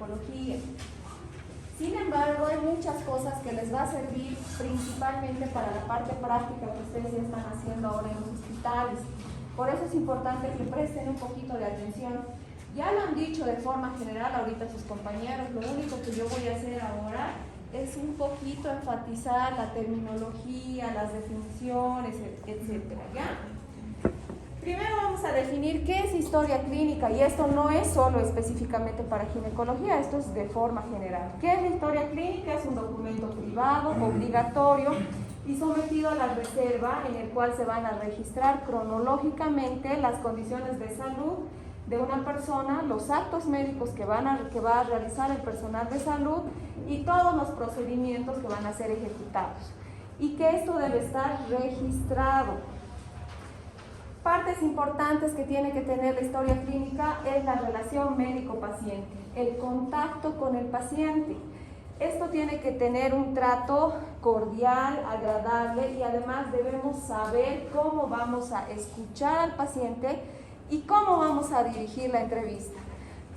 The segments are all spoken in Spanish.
ginecología. Sin embargo, hay muchas cosas que les va a servir principalmente para la parte práctica que ustedes ya están haciendo ahora en los hospitales. Por eso es importante que presten un poquito de atención. Ya lo han dicho de forma general ahorita sus compañeros, lo único que yo voy a hacer ahora es un poquito enfatizar la terminología, las definiciones, etcétera, ¿ya? Primero vamos a definir qué es historia clínica, y esto no es solo específicamente para ginecología, esto es de forma general. ¿Qué es la historia clínica? Es un documento privado, obligatorio y sometido a la reserva, en el cual se van a registrar cronológicamente las condiciones de salud de una persona, los actos médicos que va a realizar el personal de salud y todos los procedimientos que van a ser ejecutados. Y que esto debe estar registrado. Partes importantes que tiene que tener la historia clínica es la relación médico-paciente, el contacto con el paciente. Esto tiene que tener un trato cordial, agradable, y además debemos saber cómo vamos a escuchar al paciente y cómo vamos a dirigir la entrevista.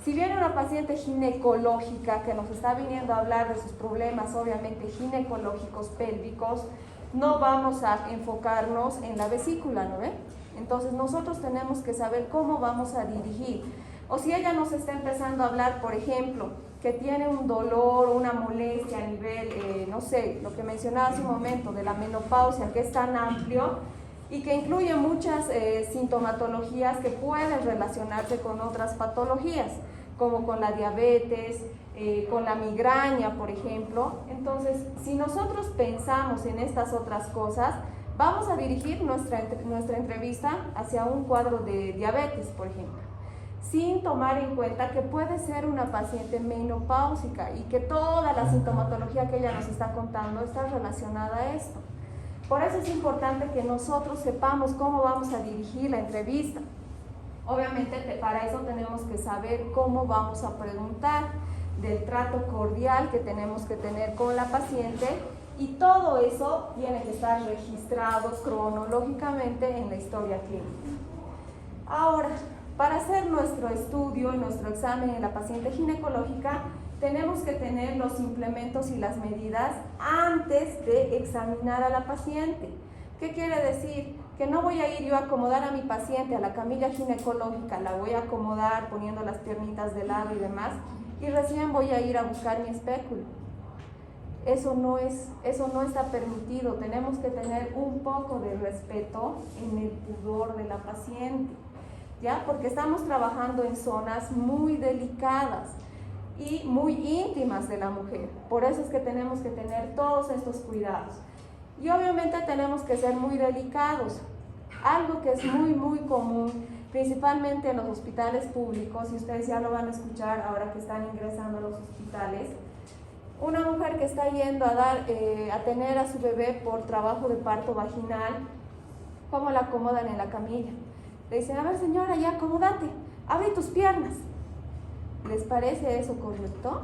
Si viene una paciente ginecológica que nos está viniendo a hablar de sus problemas, obviamente ginecológicos, pélvicos, no vamos a enfocarnos en la vesícula, ¿no ve? Entonces nosotros tenemos que saber cómo vamos a dirigir. O si ella nos está empezando a hablar, por ejemplo, que tiene un dolor, una molestia a nivel, no sé, lo que mencionaba hace un momento de la menopausia, que es tan amplio y que incluye muchas sintomatologías que pueden relacionarse con otras patologías, como con la diabetes, con la migraña, por ejemplo. Entonces, si nosotros pensamos en estas otras cosas, vamos a dirigir nuestra entrevista hacia un cuadro de diabetes, por ejemplo, sin tomar en cuenta que puede ser una paciente menopáusica y que toda la sintomatología que ella nos está contando está relacionada a esto. Por eso es importante que nosotros sepamos cómo vamos a dirigir la entrevista. Obviamente, para eso tenemos que saber cómo vamos a preguntar, del trato cordial que tenemos que tener con la paciente, y todo eso tiene que estar registrado cronológicamente en la historia clínica. Ahora, para hacer nuestro estudio y nuestro examen en la paciente ginecológica, tenemos que tener los implementos y las medidas antes de examinar a la paciente. ¿Qué quiere decir? Que no voy a ir yo a acomodar a mi paciente a la camilla ginecológica, la voy a acomodar poniendo las piernitas de lado y demás, y recién voy a ir a buscar mi espéculo. Eso no está permitido. Tenemos que tener un poco de respeto en el pudor de la paciente, ¿ya? Porque estamos trabajando en zonas muy delicadas y muy íntimas de la mujer. Por eso es que tenemos que tener todos estos cuidados. Y obviamente tenemos que ser muy delicados. Algo que es muy común, principalmente en los hospitales públicos, y ustedes ya lo van a escuchar ahora que están ingresando a los hospitales. Una mujer que está yendo a tener a su bebé por trabajo de parto vaginal, ¿cómo la acomodan en la camilla? Le dicen: a ver, señora, ya acomódate, abre tus piernas. ¿Les parece eso correcto?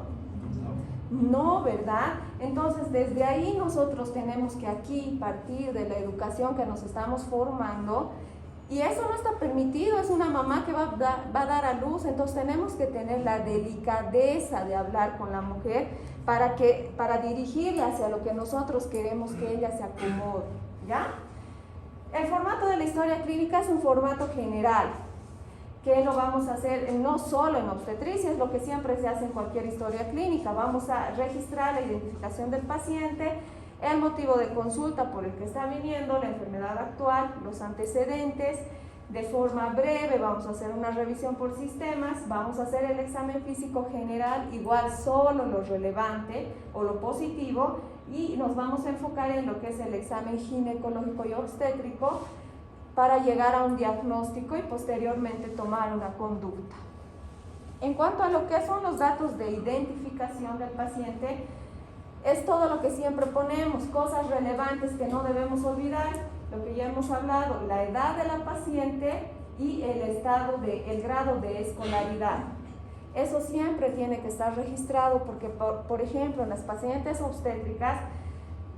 No, ¿verdad? Entonces, desde ahí nosotros tenemos que aquí partir de la educación que nos estamos formando, y eso no está permitido. Es una mamá que va a dar a luz, entonces tenemos que tener la delicadeza de hablar con la mujer para dirigirla hacia lo que nosotros queremos que ella se acomode, ¿ya? El formato de la historia clínica es un formato general, que lo vamos a hacer no solo en obstetricia, es lo que siempre se hace en cualquier historia clínica. Vamos a registrar la identificación del paciente, el motivo de consulta por el que está viniendo, la enfermedad actual, los antecedentes. De forma breve vamos a hacer una revisión por sistemas, vamos a hacer el examen físico general, igual solo lo relevante o lo positivo, y nos vamos a enfocar en lo que es el examen ginecológico y obstétrico para llegar a un diagnóstico y posteriormente tomar una conducta. En cuanto a lo que son los datos de identificación del paciente, es todo lo que siempre ponemos, cosas relevantes que no debemos olvidar. Lo que ya hemos hablado, la edad de la paciente y el grado de escolaridad. Eso siempre tiene que estar registrado, porque, por ejemplo, en las pacientes obstétricas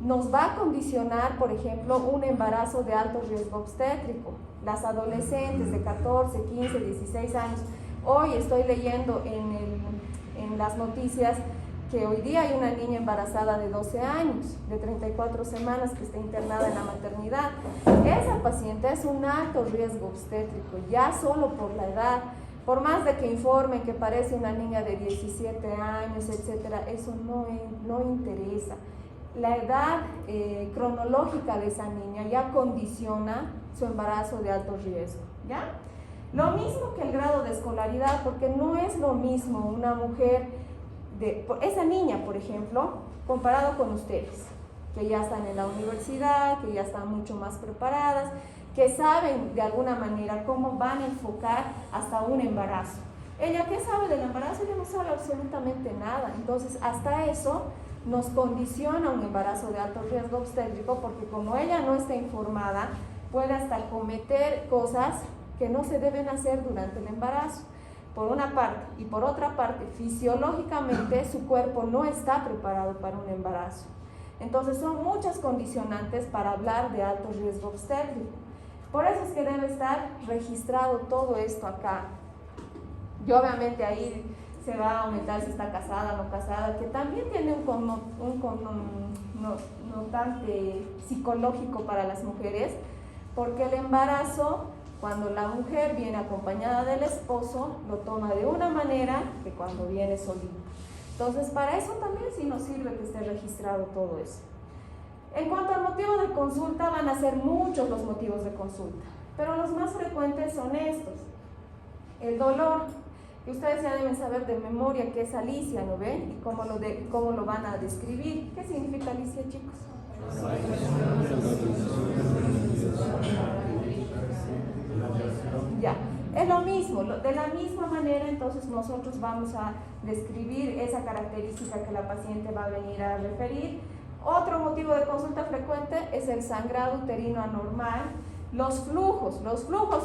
nos va a condicionar, por ejemplo, un embarazo de alto riesgo obstétrico. Las adolescentes de 14, 15, 16 años. Hoy estoy leyendo en en las noticias que hoy día hay una niña embarazada de 12 años, de 34 semanas, que está internada en la maternidad. Esa paciente es un alto riesgo obstétrico, ya solo por la edad. Por más de que informen que parece una niña de 17 años, etcétera, eso no interesa. La edad cronológica de esa niña ya condiciona su embarazo de alto riesgo, ¿ya? Lo mismo que el grado de escolaridad, porque no es lo mismo una mujer, esa niña, por ejemplo, comparado con ustedes, que ya están en la universidad, que ya están mucho más preparadas, que saben de alguna manera cómo van a enfocar hasta un embarazo. Ella, ¿qué sabe del embarazo? Ella no sabe absolutamente nada. Entonces, hasta eso nos condiciona un embarazo de alto riesgo obstétrico, porque como ella no está informada, puede hasta cometer cosas que no se deben hacer durante el embarazo, por una parte. Y por otra parte, fisiológicamente su cuerpo no está preparado para un embarazo. Entonces, son muchas condicionantes para hablar de alto riesgo obstétrico. Por eso es que debe estar registrado todo esto acá. Y obviamente ahí se va a aumentar si está casada o no casada, que también tiene un connotante psicológico para las mujeres, porque el embarazo, cuando la mujer viene acompañada del esposo, lo toma de una manera que cuando viene solita. Entonces, para eso también sí nos sirve que esté registrado todo eso. En cuanto al motivo de consulta, van a ser muchos los motivos de consulta, pero los más frecuentes son estos. El dolor, que ustedes ya deben saber de memoria qué es Alicia, ¿no ven? Y cómo lo van a describir. ¿Qué significa Alicia, chicos? Ya, es lo mismo, de la misma manera. Entonces nosotros vamos a describir esa característica que la paciente va a venir a referir. Otro motivo de consulta frecuente es el sangrado uterino anormal. Los flujos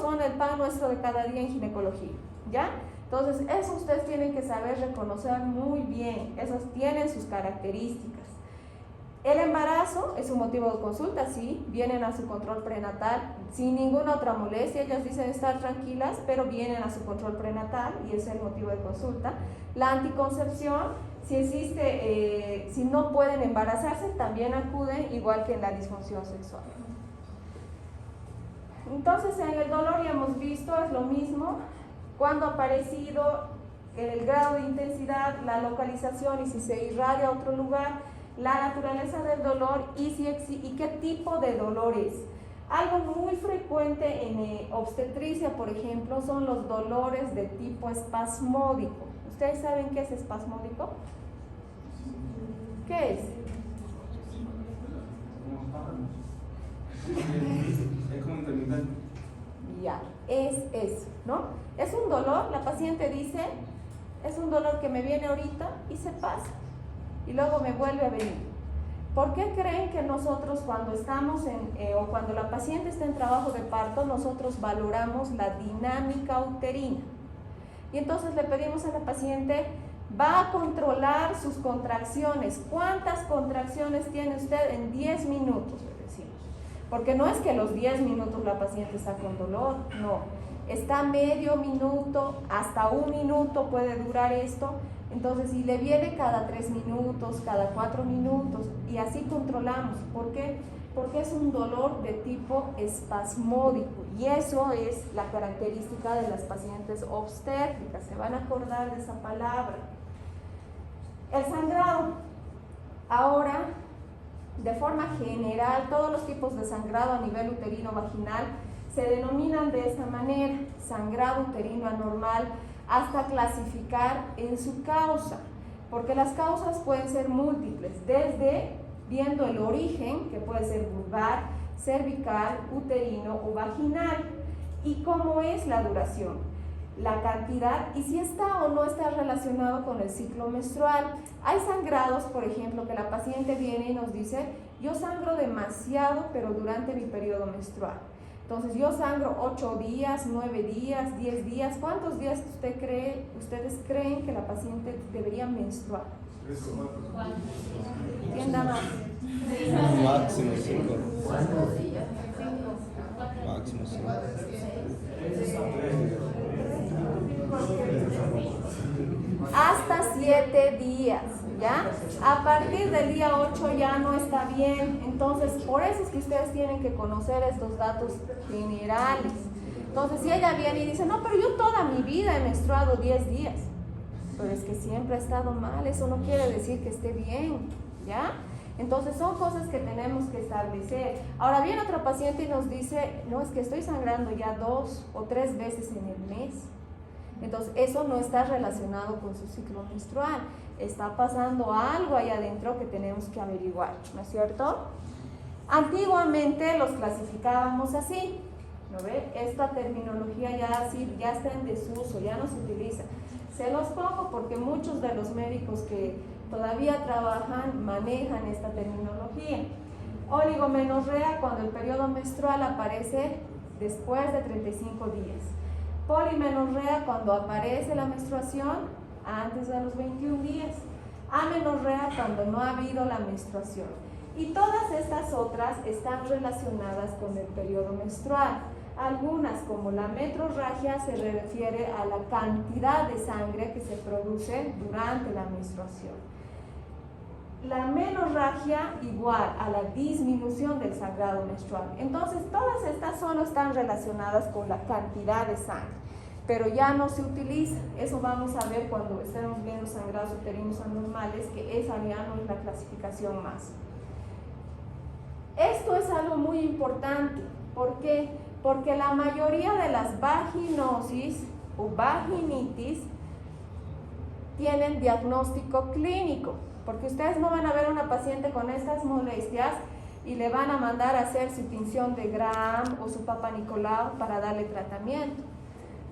son el pan nuestro de cada día en ginecología, ¿ya? Entonces, eso ustedes tienen que saber reconocer muy bien, esos tienen sus características. El embarazo es un motivo de consulta, sí, vienen a su control prenatal sin ninguna otra molestia, ellas dicen estar tranquilas, pero vienen a su control prenatal y ese es el motivo de consulta. La anticoncepción, si existe, si no pueden embarazarse, también acuden, igual que en la disfunción sexual. Entonces, en el dolor ya hemos visto, es lo mismo, cuando ha aparecido, el grado de intensidad, la localización y si se irradia a otro lugar, la naturaleza del dolor y qué tipo de dolor es. Algo muy frecuente en obstetricia, por ejemplo, son los dolores de tipo espasmódico. ¿Ustedes saben qué es espasmódico? ¿Qué es? Es como intermitente. Ya, es eso, ¿no? Es un dolor, la paciente dice, es un dolor que me viene ahorita y se pasa, y luego me vuelve a venir. ¿Por qué creen que nosotros cuando estamos o cuando la paciente está en trabajo de parto, nosotros valoramos la dinámica uterina? Y entonces le pedimos a la paciente, va a controlar sus contracciones. ¿Cuántas contracciones tiene usted en 10 minutos? Le decimos. Porque no es que los 10 minutos la paciente está con dolor, no. Está medio minuto, hasta 1 minuto puede durar esto. Entonces, si le viene cada 3 minutos, cada 4 minutos, y así controlamos. ¿Por qué? Porque es un dolor de tipo espasmódico, y eso es la característica de las pacientes obstétricas. Se van a acordar de esa palabra. El sangrado. Ahora, de forma general, todos los tipos de sangrado a nivel uterino vaginal se denominan de esta manera: sangrado uterino anormal, hasta clasificar en su causa, porque las causas pueden ser múltiples, desde viendo el origen, que puede ser vulvar, cervical, uterino o vaginal, y cómo es la duración, la cantidad y si está o no está relacionado con el ciclo menstrual. Hay sangrados, por ejemplo, que la paciente viene y nos dice: yo sangro demasiado, pero durante mi periodo menstrual. Entonces, yo sangro 8 días, 9 días, 10 días. ¿Cuántos días ustedes creen que la paciente debería menstruar? 3 o 4. ¿Quién da más? Máximo 5. Máximo 5. hasta 7 días, ¿ya? A partir del día 8 ya no está bien. Entonces, por eso es que ustedes tienen que conocer estos datos generales. Entonces, si ella viene y dice, no, pero yo toda mi vida he menstruado 10 días, pero es que siempre ha estado mal, eso no quiere decir que esté bien, ¿ya? Entonces, son cosas que tenemos que establecer. Ahora viene otra paciente y nos dice, no, es que estoy sangrando ya 2 o 3 veces en el mes. Entonces, eso no está relacionado con su ciclo menstrual. Está pasando algo ahí adentro que tenemos que averiguar, ¿no es cierto? Antiguamente los clasificábamos así, ¿no ve? Esta terminología ya está en desuso, ya no se utiliza. Se los pongo porque muchos de los médicos que todavía trabajan manejan esta terminología. Oligomenorrea cuando el periodo menstrual aparece después de 35 días. Polimenorrea cuando aparece la menstruación antes de los 21 días. Amenorrea cuando no ha habido la menstruación. Y todas estas otras están relacionadas con el periodo menstrual. Algunas, como la metrorragia, se refiere a la cantidad de sangre que se produce durante la menstruación. La menorragia igual a la disminución del sangrado menstrual. Entonces, todas estas solo están relacionadas con la cantidad de sangre, pero ya no se utiliza. Eso vamos a ver cuando estemos viendo sangrados uterinos anormales, que esa ya no es la clasificación más. Esto es algo muy importante. ¿Por qué? Porque la mayoría de las vaginosis o vaginitis tienen diagnóstico clínico, porque ustedes no van a ver a una paciente con estas molestias y le van a mandar a hacer su tinción de Gram o su Papa Nicolau para darle tratamiento.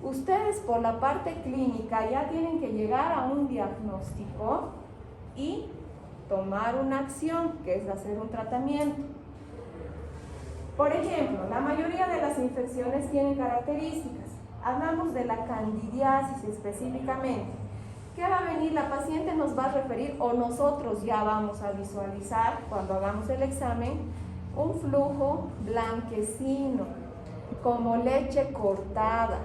Ustedes por la parte clínica ya tienen que llegar a un diagnóstico y tomar una acción, que es hacer un tratamiento. Por ejemplo, la mayoría de las infecciones tienen características. Hablamos de la candidiasis específicamente. ¿Qué va a venir? La paciente nos va a referir, o nosotros ya vamos a visualizar cuando hagamos el examen, un flujo blanquecino, como leche cortada.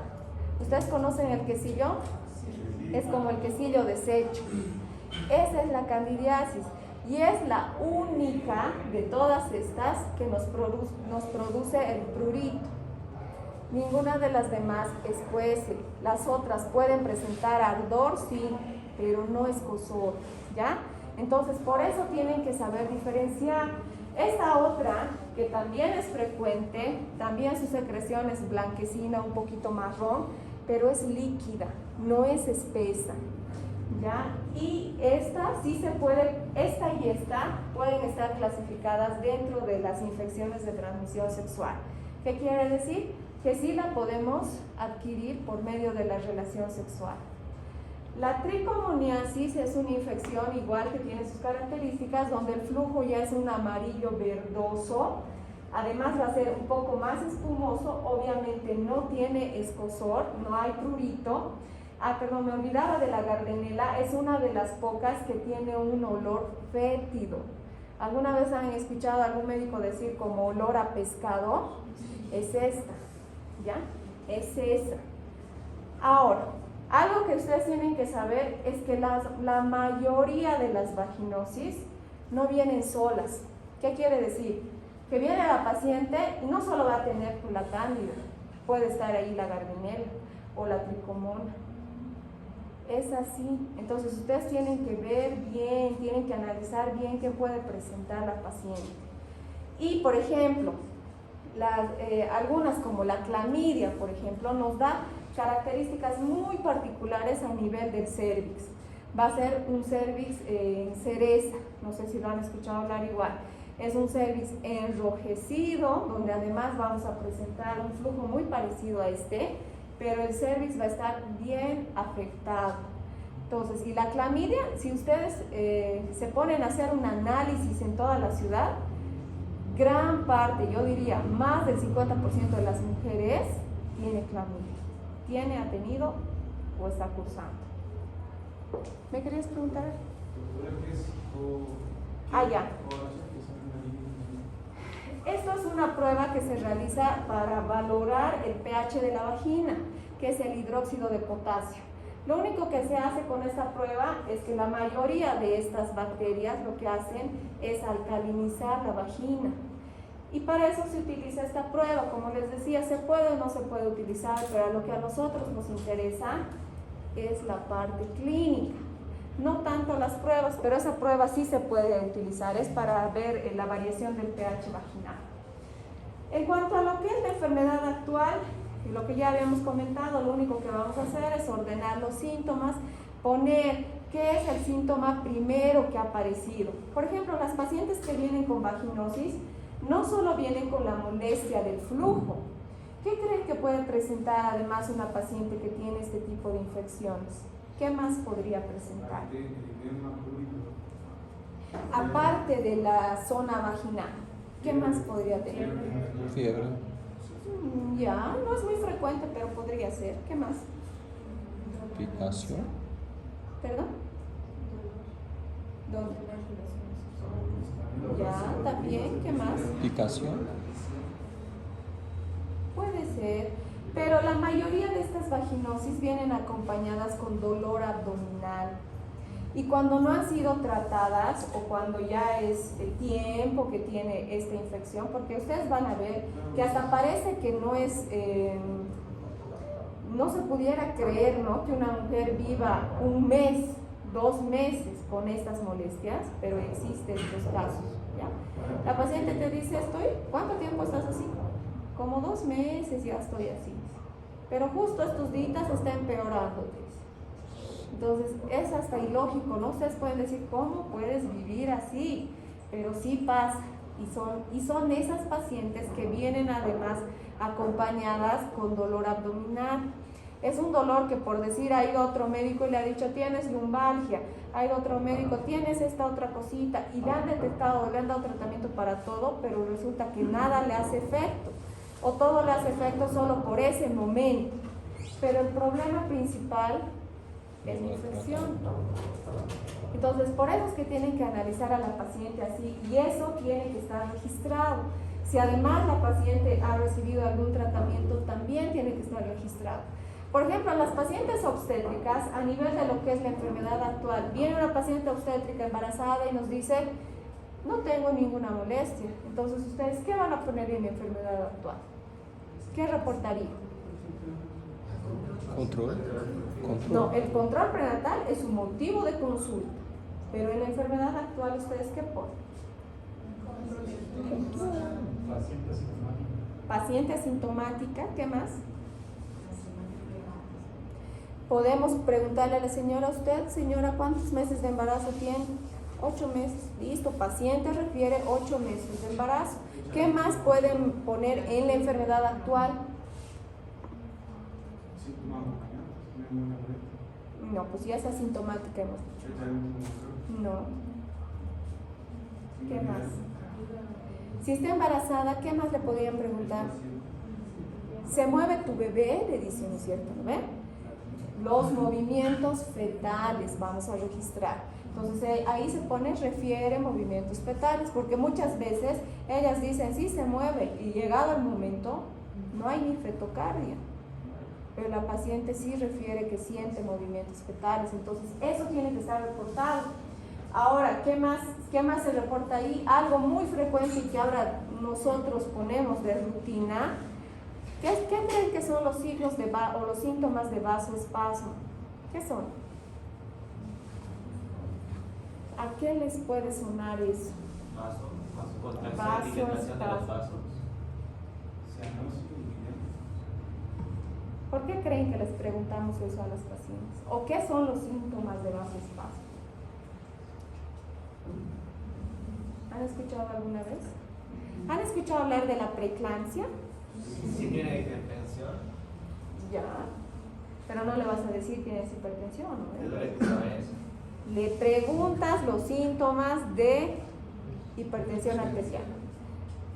¿Ustedes conocen el quesillo? Es como el quesillo deshecho. Esa es la candidiasis. Y es la única de todas estas que nos produce el prurito. Ninguna de las demás escuece. Las otras pueden presentar ardor, sí, pero no escozor, ¿ya? Entonces, por eso tienen que saber diferenciar. Esta otra, que también es frecuente, también su secreción es blanquecina, un poquito marrón, pero es líquida, no es espesa. ¿Ya? Y esta sí se puede, esta y esta pueden estar clasificadas dentro de las infecciones de transmisión sexual. ¿Qué quiere decir? Que sí la podemos adquirir por medio de la relación sexual. La tricomoniasis es una infección igual que tiene sus características, donde el flujo ya es un amarillo verdoso, además va a ser un poco más espumoso, obviamente no tiene escozor, no hay prurito. Ah, perdón, me olvidaba de la Gardnerella, es una de las pocas que tiene un olor fétido. ¿Alguna vez han escuchado a algún médico decir como olor a pescado? Es esta, ¿ya? Es esa. Ahora, algo que ustedes tienen que saber es que la mayoría de las vaginosis no vienen solas. ¿Qué quiere decir? Que viene la paciente y no solo va a tener la cándida, puede estar ahí la Gardnerella o la tricomona. Es así. Entonces ustedes tienen que ver bien, tienen que analizar bien qué puede presentar la paciente. Y por ejemplo, algunas como la clamidia, por ejemplo, nos da características muy particulares a nivel del cervix. Va a ser un cervix en cereza, no sé si lo han escuchado hablar igual. Es un cervix enrojecido, donde además vamos a presentar un flujo muy parecido a este, pero el cervix va a estar bien afectado. Entonces, y la clamidia, si ustedes se ponen a hacer un análisis en toda la ciudad, gran parte, yo diría más del 50% de las mujeres tiene clamidia, ha tenido o está cursando. ¿Me querías preguntar? Ya. Esto es una prueba que se realiza para valorar el pH de la vagina, que es el hidróxido de potasio. Lo único que se hace con esta prueba es que la mayoría de estas bacterias lo que hacen es alcalinizar la vagina. Y para eso se utiliza esta prueba. Como les decía, se puede o no se puede utilizar, pero lo que a nosotros nos interesa es la parte clínica. No tanto las pruebas, pero esa prueba sí se puede utilizar, es para ver la variación del pH vaginal. En cuanto a lo que es la enfermedad actual, lo que ya habíamos comentado, lo único que vamos a hacer es ordenar los síntomas, poner qué es el síntoma primero que ha aparecido. Por ejemplo, las pacientes que vienen con vaginosis no solo vienen con la molestia del flujo. ¿Qué creen que puede presentar además una paciente que tiene este tipo de infecciones? ¿Qué más podría presentar? Aparte de la zona vaginal, ¿qué más podría tener? Fiebre. Ya, no es muy frecuente, pero podría ser. ¿Qué más? Picación. ¿Perdón? ¿Dónde? Ya, también. ¿Qué más? Picación. Puede ser, pero la mayoría de estas vaginosis vienen acompañadas con dolor abdominal. Y cuando no han sido tratadas o cuando ya es el tiempo que tiene esta infección, porque ustedes van a ver que hasta parece que no es, no se pudiera creer, ¿no?, que una mujer viva 1 mes, 2 meses con estas molestias, pero existen estos casos, ¿ya? La paciente te dice, ¿cuánto tiempo estás así? Como 2 meses ya estoy así, pero justo estos días está empeorando. Entonces es hasta ilógico, ¿no? Ustedes pueden decir, ¿cómo puedes vivir así? Pero sí pasa, y son esas pacientes que vienen además acompañadas con dolor abdominal. Es un dolor que, por decir, ha ido otro médico y le ha dicho, tienes lumbalgia, ha ido otro médico, tienes esta otra cosita, y le han detectado, le han dado tratamiento para todo, pero resulta que nada le hace efecto, o todo le hace efecto solo por ese momento. Pero el problema principal es la infección. Entonces, por eso es que tienen que analizar a la paciente así, y eso tiene que estar registrado. Si además la paciente ha recibido algún tratamiento, también tiene que estar registrado. Por ejemplo, las pacientes obstétricas, a nivel de lo que es la enfermedad actual, viene una paciente obstétrica embarazada y nos dice, no tengo ninguna molestia. Entonces, ¿ustedes qué van a poner en la enfermedad actual? ¿Qué reportaría? Control. No, el control prenatal es un motivo de consulta, pero en la enfermedad actual, ¿ustedes qué ponen? Paciente asintomática, ¿qué más? Podemos preguntarle a la señora, ¿usted, señora, cuántos meses de embarazo tiene? 8 meses. Listo, paciente refiere 8 meses de embarazo. ¿Qué más pueden poner en la enfermedad actual? No, pues ya es asintomática, hemos dicho. No. ¿Qué más? Si está embarazada, ¿qué más le podrían preguntar? ¿Se mueve tu bebé? Le dicen, ¿no es cierto? ¿No ven? Los movimientos fetales vamos a registrar. Entonces ahí se pone, refiere movimientos fetales, porque muchas veces ellas dicen, sí se mueve, y llegado el momento, no hay ni fetocardia. Pero la paciente sí refiere que siente movimientos fetales, entonces eso tiene que estar reportado. Ahora, ¿qué más se reporta ahí? Algo muy frecuente y que ahora nosotros ponemos de rutina. ¿Qué creen que son los signos o los síntomas de vasoespasmo? ¿Qué son? ¿A qué les puede sonar eso? Vasoespasmo. ¿Por qué creen que les preguntamos eso a las pacientes? ¿O qué son los síntomas de vasoespasmo? ¿Han escuchado alguna vez? ¿Han escuchado hablar de la preeclampsia? Si tiene hipertensión. Ya, pero no le vas a decir tienes hipertensión, ¿no? Le preguntas los síntomas de hipertensión arterial.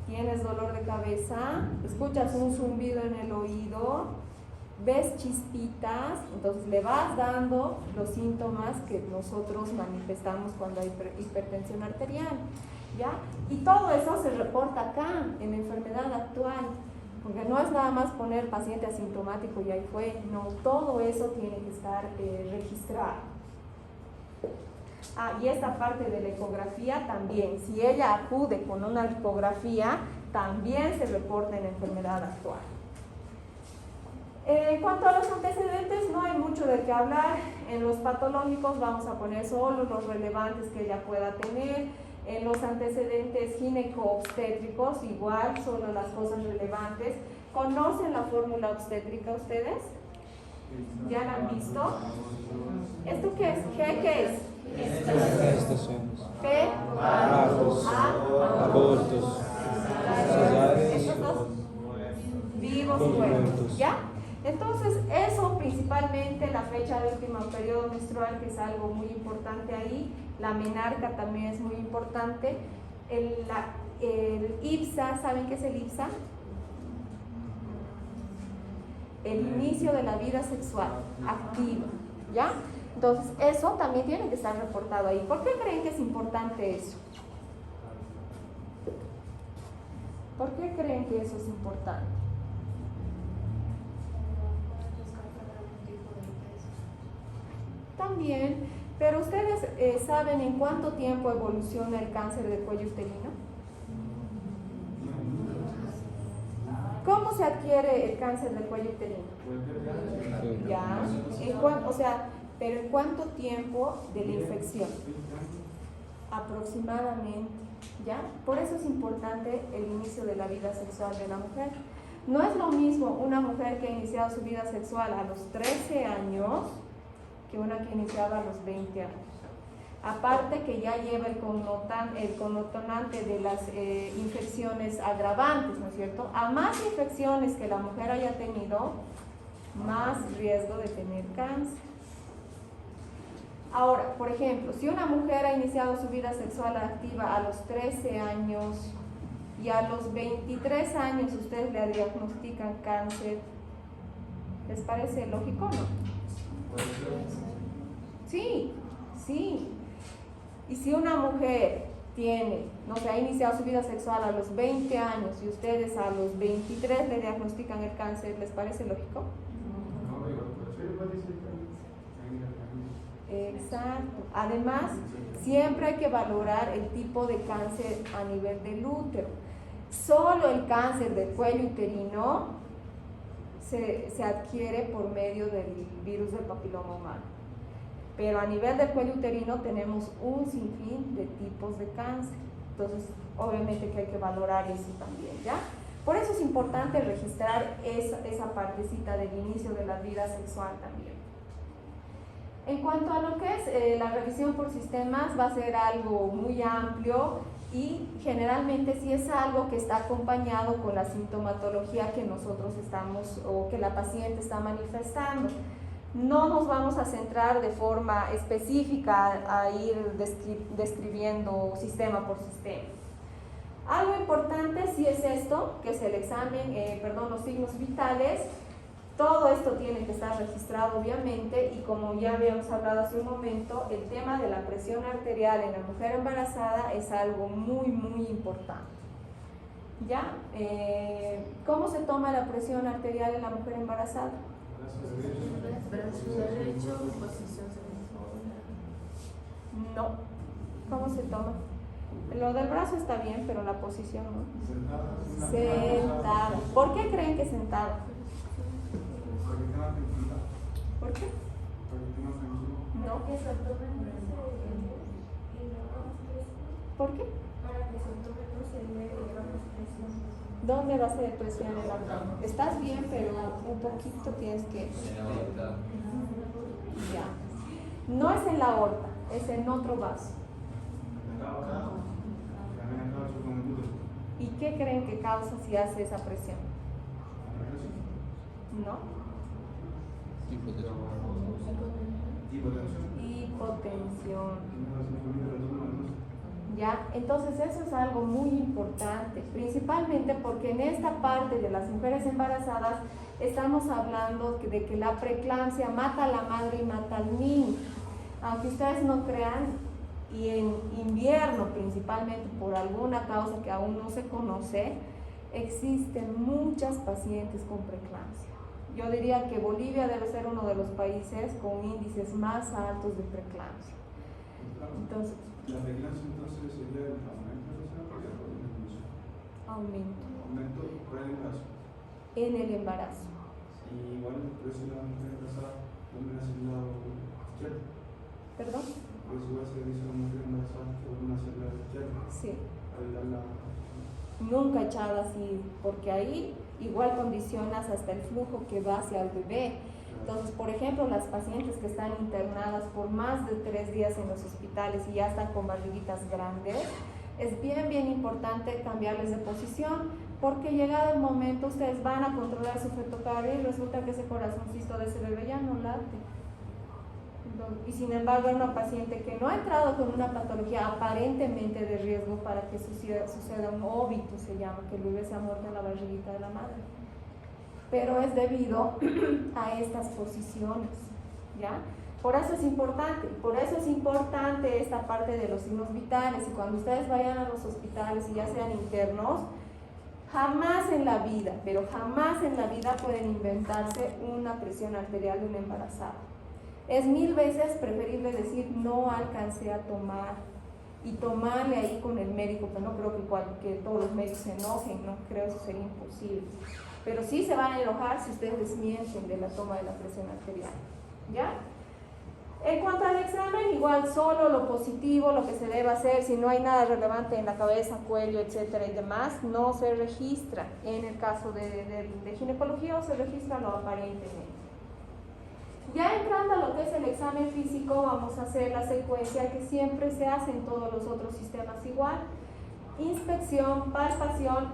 ¿Tienes dolor de cabeza? ¿Escuchas un zumbido en el oído? ¿Ves chispitas? Entonces le vas dando los síntomas que nosotros manifestamos cuando hay hipertensión arterial, ¿ya? Y todo eso se reporta acá, en la enfermedad actual. Porque no es nada más poner paciente asintomático y ahí fue, no, todo eso tiene que estar registrado. Y esta parte de la ecografía también, si ella acude con una ecografía, también se reporta en la enfermedad actual. En cuanto a los antecedentes, no hay mucho de qué hablar. En los patológicos vamos a poner solo los relevantes que ella pueda tener. En los antecedentes gineco-obstétricos, igual, solo las cosas relevantes. ¿Conocen la fórmula obstétrica ustedes? ¿Ya la han visto? ¿Esto qué es? ¿Qué es? Gestaciones. P, Partos. Abortos. Cesáreas. estos dos vivos Dos muertos, muertos. ¿ya? Entonces, eso principalmente, la fecha de último periodo menstrual, que es algo muy importante ahí, la menarca también es muy importante, el IPSA, ¿saben qué es el IPSA? El inicio de la vida sexual activa, ¿ya? Entonces, eso también tiene que estar reportado ahí. ¿Por qué creen que es importante eso? ¿Por qué creen que eso es importante? También, pero ustedes saben en cuánto tiempo evoluciona el cáncer de cuello uterino. ¿Cómo se adquiere el cáncer del cuello uterino? Ya, pero ¿en cuánto tiempo de la infección? Aproximadamente, ¿ya? Por eso es importante el inicio de la vida sexual de la mujer. No es lo mismo una mujer que ha iniciado su vida sexual a los 13 años que una que ha iniciado a los 20 años. Aparte que ya lleva el connotonante de las infecciones agravantes, ¿no es cierto? A más infecciones que la mujer haya tenido, más riesgo de tener cáncer. Ahora, por ejemplo, si una mujer ha iniciado su vida sexual activa a los 13 años y a los 23 años ustedes le diagnostican cáncer, ¿les parece lógico o no? Sí, sí. Y si una mujer ha iniciado su vida sexual a los 20 años y ustedes a los 23 le diagnostican el cáncer, ¿les parece lógico? Exacto. Además, siempre hay que valorar el tipo de cáncer a nivel del útero. Solo el cáncer del cuello uterino se adquiere por medio del virus del papiloma humano. Pero a nivel del cuello uterino tenemos un sinfín de tipos de cáncer. Entonces, obviamente que hay que valorar eso también, ¿ya? Por eso es importante registrar esa partecita del inicio de la vida sexual también. En cuanto a lo que es la revisión por sistemas, va a ser algo muy amplio y generalmente sí es algo que está acompañado con la sintomatología que nosotros estamos o que la paciente está manifestando. No nos vamos a centrar de forma específica a ir describiendo sistema por sistema. Algo importante sí es esto, que es el examen, los signos vitales. Todo esto tiene que estar registrado obviamente y como ya habíamos hablado hace un momento, el tema de la presión arterial en la mujer embarazada es algo muy, muy importante. ¿Ya? ¿Cómo se toma la presión arterial en la mujer embarazada? Brazo derecho, posición No. ¿Cómo se toma? Lo del brazo está bien, pero la posición no. Sentada. ¿Por qué creen que sentada? ¿Por qué? No. ¿Por qué? ¿Dónde va a ser presión en el abdomen? Estás bien, pero un poquito tienes que... Ya. No es en la aorta, es en otro vaso. ¿Y qué creen que causa si hace esa presión? ¿No? Hipotensión. ¿Ya? Entonces eso es algo muy importante, principalmente porque en esta parte de las mujeres embarazadas estamos hablando de que la preeclampsia mata a la madre y mata al niño. Aunque ustedes no crean, y en invierno principalmente por alguna causa que aún no se conoce, existen muchas pacientes con preeclampsia. Yo diría que Bolivia debe ser uno de los países con índices más altos de preeclampsia. Entonces, la preeclampsia entonces sería el aumento de la disminución. aumento Por el embarazo. en el embarazo. Y igual por eso la mujer embarazada vuelve a hacer el lado izquierdo. ¿Perdón? Por eso igual se dice a la mujer embarazada que vuelve a hacer el lado izquierdo. Sí. Al dar la... Nunca echada así, porque ahí igual condicionas hasta el flujo que va hacia el bebé. Entonces, por ejemplo, las pacientes que están internadas por más de 3 días en los hospitales y ya están con barriguitas grandes, es bien importante cambiarles de posición, porque llegado el momento ustedes van a controlar su fetocardio y resulta que ese corazoncito de ese bebé ya no late. Y sin embargo, hay una paciente que no ha entrado con una patología aparentemente de riesgo para que suceda un óbito, se llama, que el bebé se ha muerto en la barriguita de la madre. Pero es debido a estas posiciones, ¿ya? Por eso es importante esta parte de los signos vitales. Y cuando ustedes vayan a los hospitales y ya sean internos, jamás en la vida, pero jamás en la vida pueden inventarse una presión arterial de una embarazada. Es 1000 veces preferible decir no alcancé a tomar y tomarle ahí con el médico, pero no creo que todos los médicos se enojen, no creo, eso sería imposible. Pero sí se van a enojar si ustedes desmienten de la toma de la presión arterial, ¿ya? En cuanto al examen, igual solo lo positivo, lo que se debe hacer, si no hay nada relevante en la cabeza, cuello, etcétera y demás, no se registra. En el caso de ginecología, o se registra lo aparentemente. Ya entrando a lo que es el examen físico, vamos a hacer la secuencia que siempre se hace en todos los otros sistemas igual. Inspección, palpación,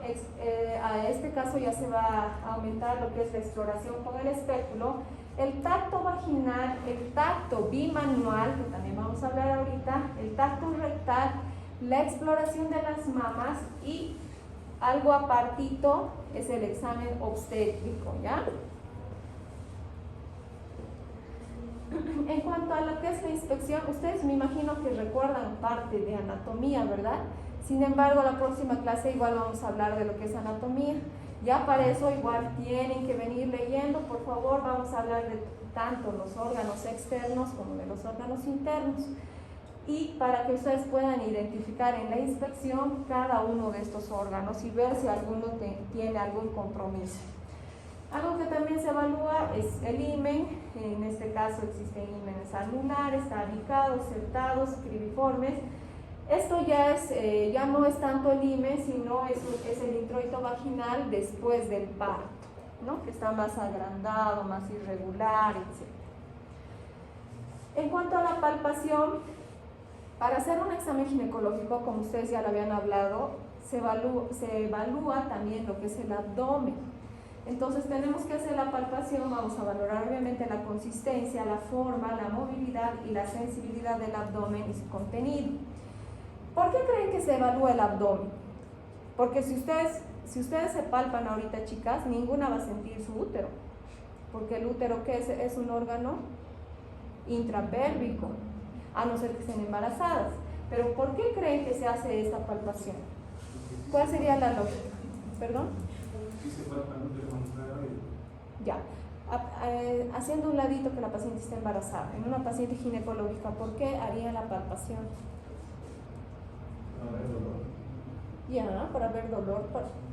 a este caso ya se va a aumentar lo que es la exploración con el espéculo, el tacto vaginal, el tacto bimanual, que también vamos a hablar ahorita, el tacto rectal, la exploración de las mamas y algo apartito es el examen obstétrico, ¿ya? En cuanto a lo que es la inspección, ustedes me imagino que recuerdan parte de anatomía, ¿verdad? Sin embargo, la próxima clase igual vamos a hablar de lo que es anatomía. Ya para eso igual tienen que venir leyendo, por favor, vamos a hablar de tanto los órganos externos como de los órganos internos. Y para que ustedes puedan identificar en la inspección cada uno de estos órganos y ver si alguno tiene algún compromiso. Algo que también se evalúa es el himen, en este caso existen himenes anulares, tabicados, septados, cribiformes. Esto ya no es tanto el himen, sino es el introito vaginal después del parto, ¿no? Que está más agrandado, más irregular, etc. En cuanto a la palpación, para hacer un examen ginecológico, como ustedes ya lo habían hablado, se evalúa también lo que es el abdomen. Entonces tenemos que hacer la palpación, vamos a valorar obviamente la consistencia, la forma, la movilidad y la sensibilidad del abdomen y su contenido. ¿Por qué creen que se evalúa el abdomen? Porque si ustedes se palpan ahorita, chicas, ninguna va a sentir su útero, porque el útero, ¿qué es? Es un órgano intrapélvico, a no ser que estén embarazadas. Pero ¿por qué creen que se hace esta palpación? ¿Cuál sería la lógica? ¿Perdón? Ya, haciendo un ladito que la paciente esté embarazada. En una paciente ginecológica, ¿por qué haría la palpación? Para ver dolor. Ya, para ver dolor.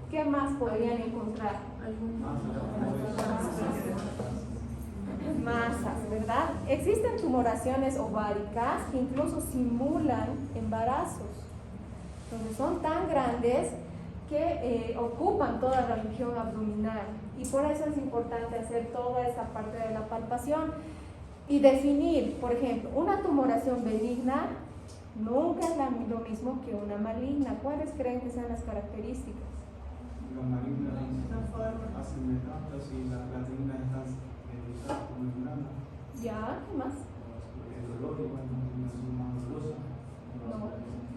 ¿Qué más podrían encontrar? Masas, ¿verdad? Existen tumoraciones ováricas que incluso simulan embarazos, donde son tan grandes que ocupan toda la región abdominal, y por eso es importante hacer toda esa parte de la palpación y definir, por ejemplo, una tumoración benigna nunca es lo mismo que una maligna. ¿Cuáles creen que sean las características? Las malignas hacen metástasis y las benignas están dedicadas como en grana. Ya, ¿qué más? El dolor igual no son más dolorosas. No,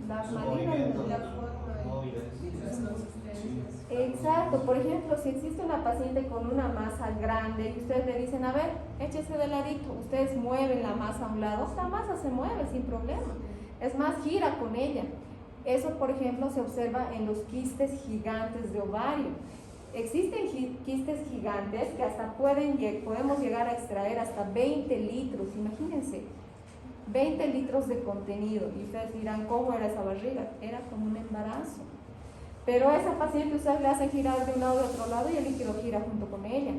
las Su malignas. movimiento móviles. Exacto, por ejemplo, si existe una paciente con una masa grande y ustedes le dicen, a ver, échese de ladito, ustedes mueven la masa a un lado, la masa se mueve sin problema, es más, gira con ella, Eso, por ejemplo, se observa en los quistes gigantes de ovario. Existen quistes gigantes que hasta podemos llegar a extraer hasta 20 litros, imagínense, 20 litros de contenido. Y ustedes dirán, ¿cómo era esa barriga? Era como un embarazo. Pero a esa paciente ustedes le hacen girar de un lado y de otro lado y el líquido gira junto con ella.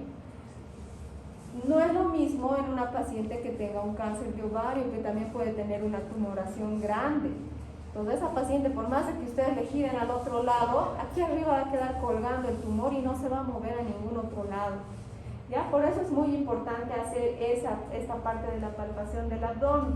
No es lo mismo en una paciente que tenga un cáncer de ovario, que también puede tener una tumoración grande. Entonces esa paciente, por más de que ustedes le giren al otro lado, aquí arriba va a quedar colgando el tumor y no se va a mover a ningún otro lado. ¿Ya? Por eso es muy importante hacer esta parte de la palpación del abdomen,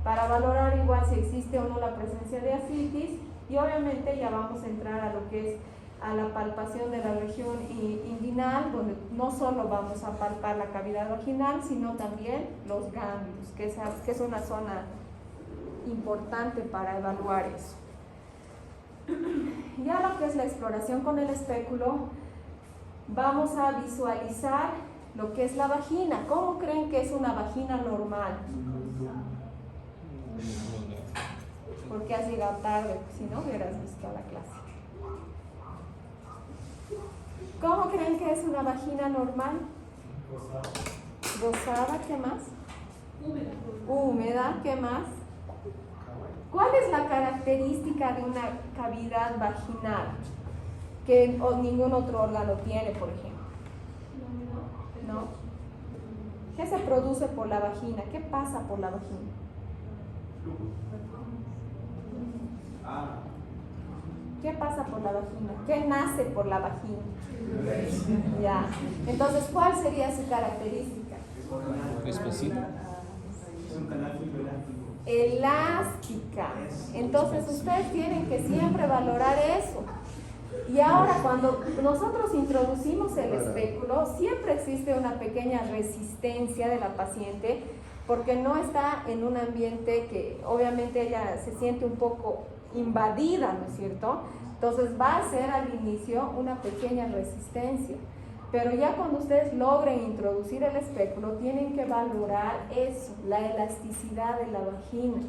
para valorar igual si existe o no la presencia de ascitis, y obviamente ya vamos a entrar a lo que es a la palpación de la región inguinal, donde no solo vamos a palpar la cavidad vaginal, sino también los ganglios, que es una zona importante para evaluar eso. Ya lo que es la exploración con el espéculo, vamos a visualizar lo que es la vagina. ¿Cómo creen que es una vagina normal? Porque has llegado tarde, si no hubieras visto la clase. ¿Cómo creen que es una vagina normal? Rosada, ¿qué más? Húmeda, ¿qué más? ¿Cuál es la característica de una cavidad vaginal que ningún otro órgano tiene, por ejemplo? ¿No? ¿Qué se produce por la vagina? ¿Qué pasa por la vagina? ¿Qué pasa por la vagina? ¿Qué nace por la vagina? Ya. Entonces, ¿cuál sería su característica? Espesita. Es un canal fibroelástico. Elástica. Entonces, ustedes tienen que siempre valorar eso. Y ahora, cuando nosotros introducimos el espéculo, siempre existe una pequeña resistencia de la paciente, porque no está en un ambiente que obviamente ella se siente un poco invadida, ¿no es cierto? Entonces va a ser al inicio una pequeña resistencia, pero ya cuando ustedes logren introducir el espéculo, tienen que valorar eso, la elasticidad de la vagina,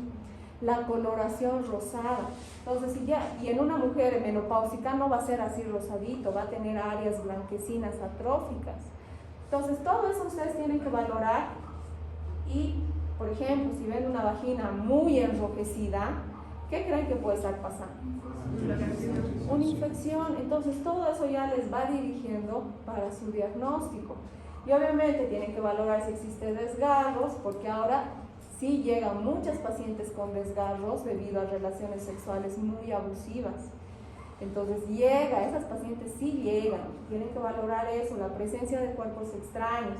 la coloración rosada. Entonces, y en una mujer menopáusica no va a ser así rosadito, va a tener áreas blanquecinas atróficas. Entonces, todo eso ustedes tienen que valorar. Y, por ejemplo, si ven una vagina muy enrojecida, ¿qué creen que puede estar pasando? Una infección. Entonces, todo eso ya les va dirigiendo para su diagnóstico. Y obviamente tienen que valorar si existe desgarros, porque ahora sí llegan muchas pacientes con desgarros debido a relaciones sexuales muy abusivas. Entonces esas pacientes sí llegan, tienen que valorar eso, la presencia de cuerpos extraños,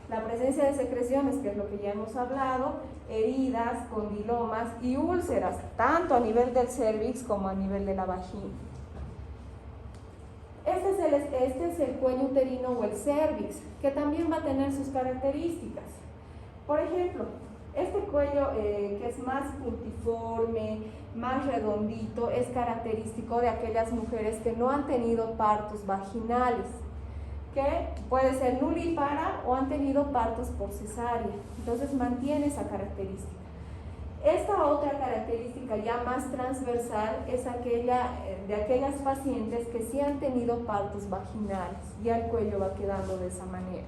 la presencia de secreciones, que es lo que ya hemos hablado, heridas, condilomas y úlceras, tanto a nivel del cérvix como a nivel de la vagina. Este es el cuello uterino o el cérvix, que también va a tener sus características. Por ejemplo, este cuello que es más puntiforme, más redondito, es característico de aquellas mujeres que no han tenido partos vaginales, que puede ser nulípara o han tenido partos por cesárea. Entonces mantiene esa característica. Esta otra característica ya más transversal es de aquellas pacientes que sí han tenido partos vaginales. Ya el cuello va quedando de esa manera.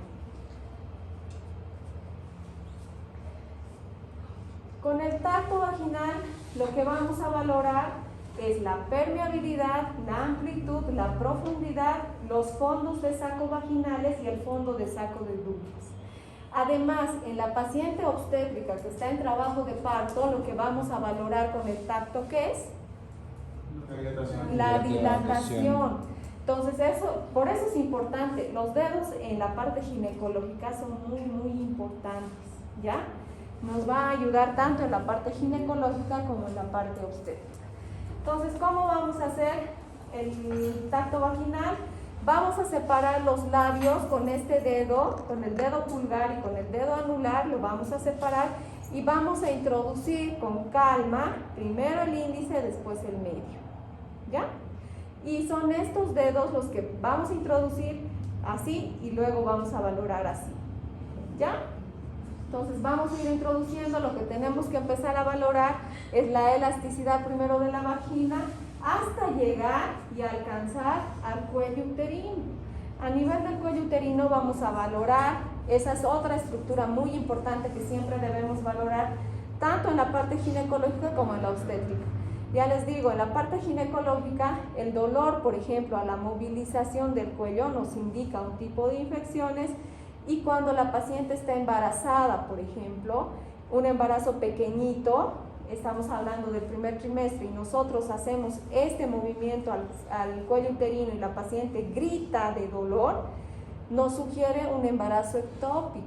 Con el tacto vaginal lo que vamos a valorar es la permeabilidad, la amplitud, la profundidad, los fondos de saco vaginales y el fondo de saco de Douglas. Además, en la paciente obstétrica que está en trabajo de parto, lo que vamos a valorar con el tacto, ¿qué es? La dilatación. Entonces, por eso es importante. Los dedos en la parte ginecológica son muy, muy importantes, ¿ya? Nos va a ayudar tanto en la parte ginecológica como en la parte obstétrica. Entonces, ¿cómo vamos a hacer el tacto vaginal? Vamos a separar los labios con este dedo, con el dedo pulgar y con el dedo anular, lo vamos a separar y vamos a introducir con calma, primero el índice, después el medio, ¿ya? Y son estos dedos los que vamos a introducir así y luego vamos a valorar así, ¿ya? Entonces vamos a ir introduciendo. Lo que tenemos que empezar a valorar es la elasticidad primero de la vagina hasta llegar y alcanzar al cuello uterino. A nivel del cuello uterino vamos a valorar, esa es otra estructura muy importante que siempre debemos valorar, tanto en la parte ginecológica como en la obstétrica. Ya les digo, en la parte ginecológica, el dolor, por ejemplo, a la movilización del cuello nos indica un tipo de infecciones, y cuando la paciente está embarazada, por ejemplo, un embarazo pequeñito, estamos hablando del primer trimestre, y nosotros hacemos este movimiento al cuello uterino y la paciente grita de dolor, nos sugiere un embarazo ectópico.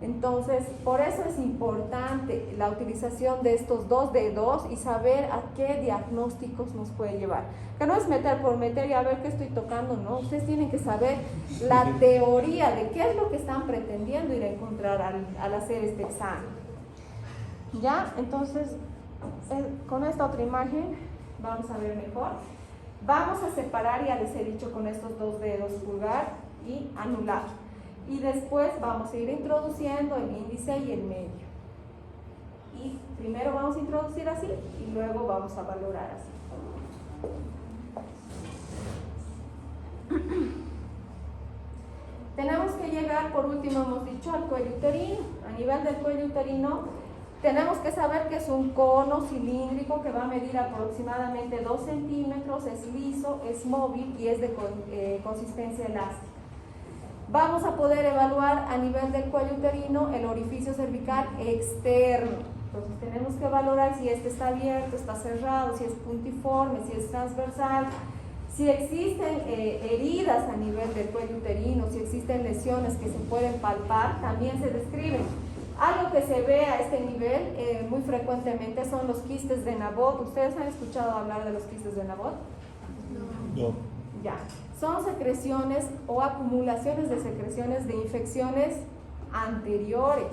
Entonces, por eso es importante la utilización de estos dos dedos y saber a qué diagnósticos nos puede llevar. Que no es meter por meter y a ver qué estoy tocando, no. Ustedes tienen que saber la teoría de qué es lo que están pretendiendo ir a encontrar al hacer este examen. ¿Ya? Entonces, con esta otra imagen vamos a ver mejor. Vamos a separar, ya les he dicho, con estos dos dedos, pulgar y anular. Y después vamos a ir introduciendo el índice y el medio. Y primero vamos a introducir así y luego vamos a valorar así. Tenemos que llegar, por último hemos dicho, al cuello uterino. A nivel del cuello uterino tenemos que saber que es un cono cilíndrico que va a medir aproximadamente 2 centímetros, es liso, es móvil y es de consistencia elástica. Vamos a poder evaluar a nivel del cuello uterino el orificio cervical externo. Entonces tenemos que valorar si este está abierto, está cerrado, si es puntiforme, si es transversal, si existen heridas a nivel del cuello uterino, si existen lesiones que se pueden palpar, también se describen. Algo que se ve a este nivel muy frecuentemente son los quistes de Nabot. ¿Ustedes han escuchado hablar de los quistes de Nabot? No. Ya. Son secreciones o acumulaciones de secreciones de infecciones anteriores.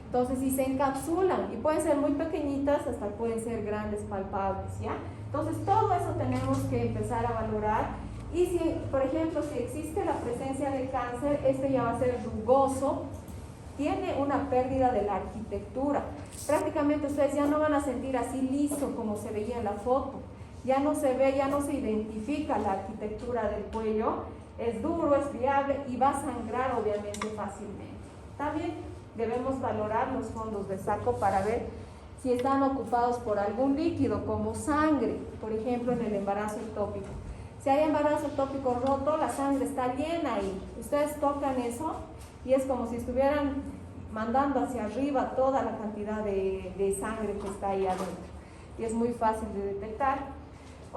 Entonces, si se encapsulan, y pueden ser muy pequeñitas, hasta pueden ser grandes, palpables, ¿ya? Entonces, todo eso tenemos que empezar a valorar. Y si, por ejemplo, si existe la presencia de cáncer, este ya va a ser rugoso, tiene una pérdida de la arquitectura. Prácticamente ustedes ya no van a sentir así liso como se veía en la foto. Ya no se ve, ya no se identifica la arquitectura del cuello, es duro, es viable y va a sangrar obviamente fácilmente. También debemos valorar los fondos de saco para ver si están ocupados por algún líquido como sangre, por ejemplo en el embarazo ectópico. Si hay embarazo ectópico roto, la sangre está llena ahí. Ustedes tocan eso y es como si estuvieran mandando hacia arriba toda la cantidad de sangre que está ahí adentro. Y es muy fácil de detectar.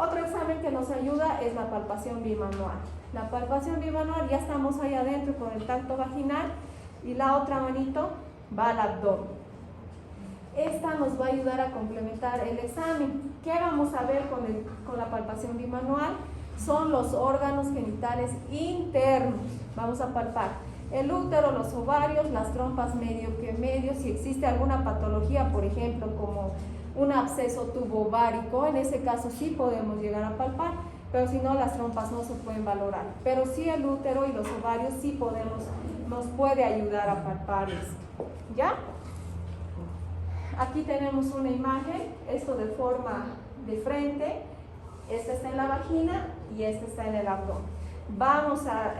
Otro examen que nos ayuda es la palpación bimanual. La palpación bimanual, ya estamos ahí adentro con el tacto vaginal y la otra manito va al abdomen. Esta nos va a ayudar a complementar el examen. ¿Qué vamos a ver con la palpación bimanual? Son los órganos genitales internos. Vamos a palpar el útero, los ovarios, las trompas medio que medio. Si existe alguna patología, por ejemplo, como un absceso tubo-ovárico, en ese caso sí podemos llegar a palpar, pero si no, las trompas no se pueden valorar. Pero sí el útero y los ovarios sí nos puede ayudar a palpar eso. ¿Ya? Aquí tenemos una imagen, esto de forma de frente, esta está en la vagina y esta está en el abdomen. Vamos a,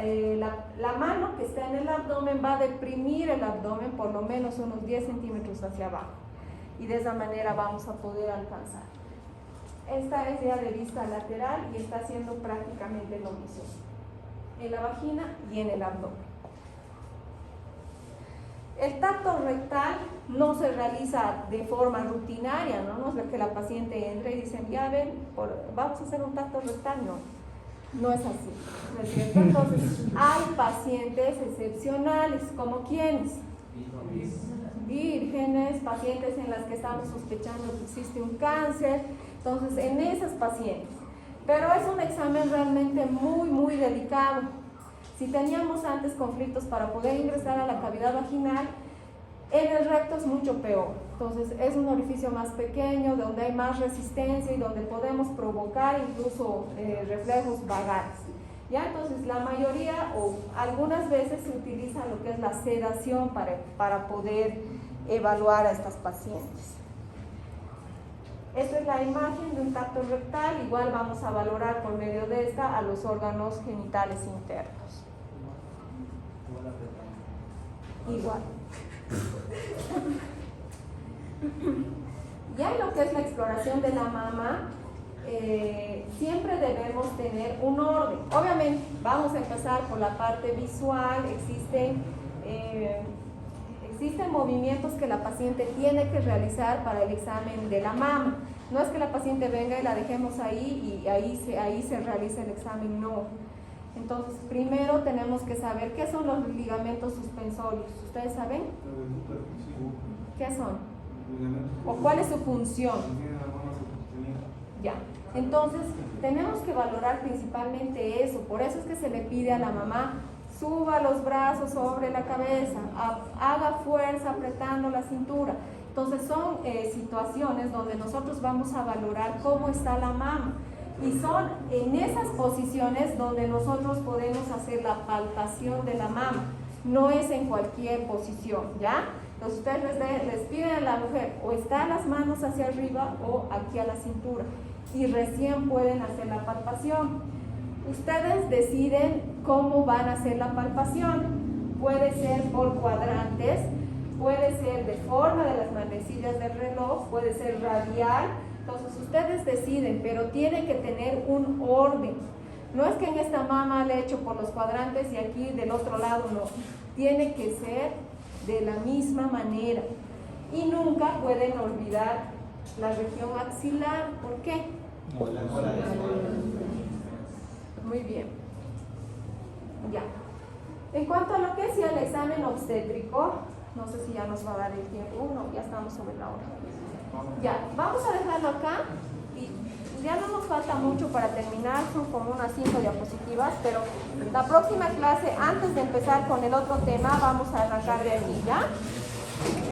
la mano que está en el abdomen va a deprimir el abdomen por lo menos unos 10 centímetros hacia abajo. Y de esa manera vamos a poder alcanzar. Esta es ya de vista lateral y está haciendo prácticamente lo mismo en la vagina y en el abdomen. El tacto rectal no se realiza de forma rutinaria, no es que la paciente entre y dicen, ya ven, vamos a hacer un tacto rectal, no es así, ¿no es cierto? Entonces, hay pacientes excepcionales, como quienes, vírgenes, pacientes en las que estamos sospechando que existe un cáncer, entonces en esas pacientes. Pero es un examen realmente muy, muy delicado. Si teníamos antes conflictos para poder ingresar a la cavidad vaginal, en el recto es mucho peor. Entonces es un orificio más pequeño, donde hay más resistencia y donde podemos provocar incluso reflejos vagales. Ya, entonces la mayoría o algunas veces se utiliza lo que es la sedación para poder evaluar a estas pacientes. Esta es la imagen de un tacto rectal, igual vamos a valorar por medio de esta a los órganos genitales internos. Igual. Ya en lo que es la exploración de la mama, siempre debemos tener un orden. Obviamente vamos a empezar por la parte visual. Existen movimientos que la paciente tiene que realizar para el examen de la mama. No es que la paciente venga y la dejemos ahí y ahí se realiza el examen, no. Entonces primero tenemos que saber qué son los ligamentos suspensorios. ¿Ustedes saben? ¿Qué son? ¿O cuál es su función? Ya, entonces tenemos que valorar principalmente eso. Por eso es que se le pide a la mamá: suba los brazos sobre la cabeza, haga fuerza apretando la cintura. Entonces son situaciones donde nosotros vamos a valorar cómo está la mama, y son en esas posiciones donde nosotros podemos hacer la palpación de la mama. No es en cualquier posición, ¿ya? Entonces ustedes les piden a la mujer o está las manos hacia arriba o aquí a la cintura, y recién pueden hacer la palpación. Ustedes deciden cómo van a hacer la palpación. Puede ser por cuadrantes, puede ser de forma de las manecillas del reloj, puede ser radial. Entonces ustedes deciden, pero tienen que tener un orden. No es que en esta mama le he hecho por los cuadrantes y aquí del otro lado no. Tiene que ser de la misma manera. Y nunca pueden olvidar la región axilar. ¿Por qué? Muy bien. Ya. En cuanto a lo que es el examen obstétrico, no sé si ya nos va a dar el tiempo. No, ya estamos sobre la hora. Ya, vamos a dejarlo acá. Y ya no nos falta mucho para terminar, son como unas 5 diapositivas, pero la próxima clase, antes de empezar con el otro tema, vamos a arrancar de aquí, ¿ya?